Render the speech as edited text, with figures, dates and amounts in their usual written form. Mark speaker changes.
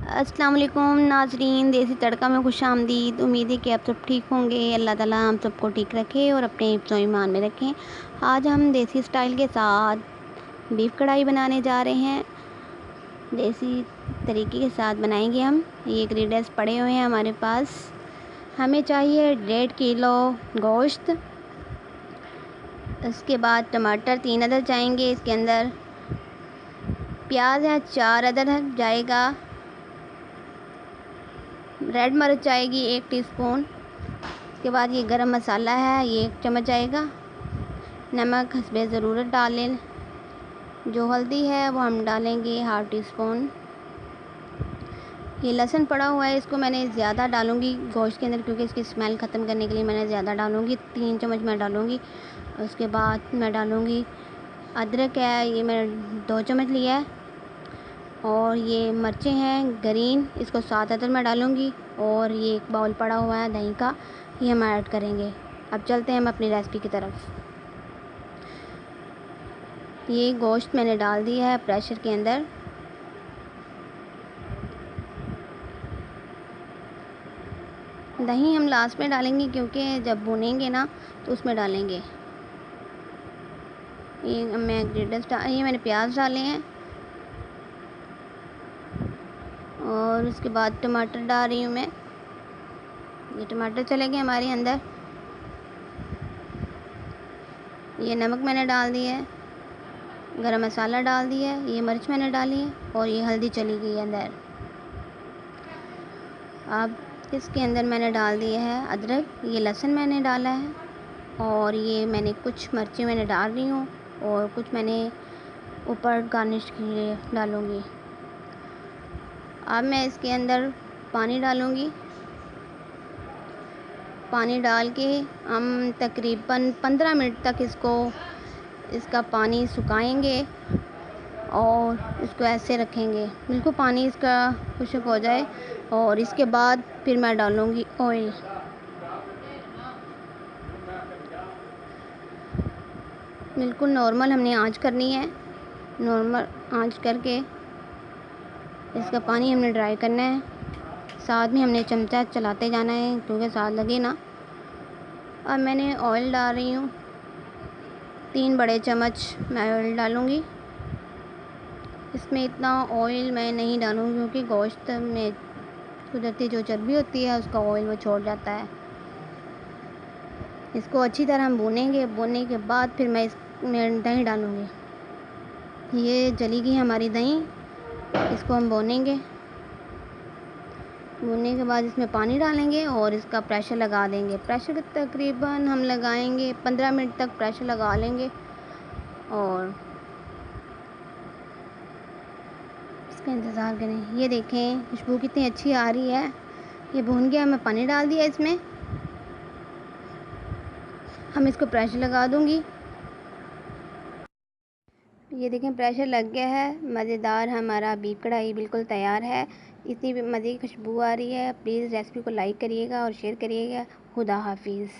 Speaker 1: अस्सलाम वालेकुम नाजरीन, देसी तड़का में खुश आमदीद। उम्मीद है कि आप सब ठीक होंगे। अल्लाह ताला हम सबको ठीक रखे और अपने हिफ्ज़ ईमान में रखें। आज हम देसी स्टाइल के साथ बीफ कढ़ाई बनाने जा रहे हैं। देसी तरीके के साथ बनाएंगे हम। ये इंग्रेडिएंट्स पड़े हुए हैं हमारे पास। हमें चाहिए 1.5 किलो गोश्त। उसके बाद टमाटर 3 अदद जाएंगे इसके अंदर। प्याज है 4 अदद जाएगा। रेड मिर्च आएगी 1 टीस्पून। उसके बाद ये गरम मसाला है, ये 1 चम्मच आएगा। नमक हस्बे ज़रूरत डालें। जो हल्दी है वो हम डालेंगे 1/2 टीस्पून। ये लहसुन पड़ा हुआ है, इसको मैंने ज़्यादा डालूँगी गोश्त के अंदर क्योंकि इसकी स्मेल ख़त्म करने के लिए मैंने ज़्यादा डालूँगी। 3 चम्मच मैं डालूँगी। उसके बाद मैं डालूँगी अदरक है, ये मैंने 2 चम्मच लिया है। और ये मिर्चें हैं ग्रीन, इसको 7 अदद मैं डालूँगी। और ये एक बाउल पड़ा हुआ है दही का, ये हम ऐड करेंगे। अब चलते हैं हम अपनी रेसिपी की तरफ। ये गोश्त मैंने डाल दिया है प्रेशर के अंदर। दही हम लास्ट में डालेंगे क्योंकि जब भुनेंगे ना तो उसमें डालेंगे। ये मैंने प्याज डाले हैं और उसके बाद टमाटर डाल रही हूँ मैं। ये टमाटर चले गए हमारे अंदर। ये नमक मैंने डाल दिया है, गरम मसाला डाल दिया है, ये मिर्च मैंने डाली है और ये हल्दी चली गई अंदर। अब इसके अंदर मैंने डाल दिया है अदरक, ये लहसुन मैंने डाला है और ये मैंने कुछ मिर्चें मैंने डाल रही हूँ और कुछ मैंने ऊपर गार्निश के लिए डालूँगी। अब मैं इसके अंदर पानी डालूँगी। पानी डाल के हम तकरीबन 15 मिनट तक इसका पानी सुखाएंगे और इसको ऐसे रखेंगे बिल्कुल पानी इसका खुश्क हो जाए। और इसके बाद फिर मैं डालूँगी ऑयल। बिल्कुल नॉर्मल हमने आंच करनी है, नॉर्मल आंच करके इसका पानी हमने ड्राई करना है। साथ में हमने चमचा चलाते जाना है क्योंकि साथ लगे ना। अब मैंने ऑयल डाल रही हूँ, 3 बड़े चम्मच मैं ऑयल डालूँगी। इसमें इतना ऑयल मैं नहीं डालूँगी क्योंकि गोश्त में कुदरती जो चर्बी होती है उसका ऑयल वो छोड़ जाता है। इसको अच्छी तरह हम भूनेंगे। भूनने के बाद फिर मैं इसमें दही डालूँगी। ये जली गई हमारी दही, इसको हम भूनेंगे। भूनने के बाद इसमें पानी डालेंगे और इसका प्रेशर लगा देंगे। प्रेशर तकरीबन हम लगाएंगे 15 मिनट तक प्रेशर लगा लेंगे और इसका इंतज़ार करें। ये देखें खुशबू कितनी अच्छी आ रही है। ये भून गया, मैं पानी डाल दिया इसमें। हम इसको प्रेशर लगा दूंगी। ये देखें प्रेशर लग गया है। मज़ेदार हमारा बीफ कढ़ाई बिल्कुल तैयार है। इतनी मज़े की खुशबू आ रही है। प्लीज़ रेसिपी को लाइक करिएगा और शेयर करिएगा। खुदा हाफिज़।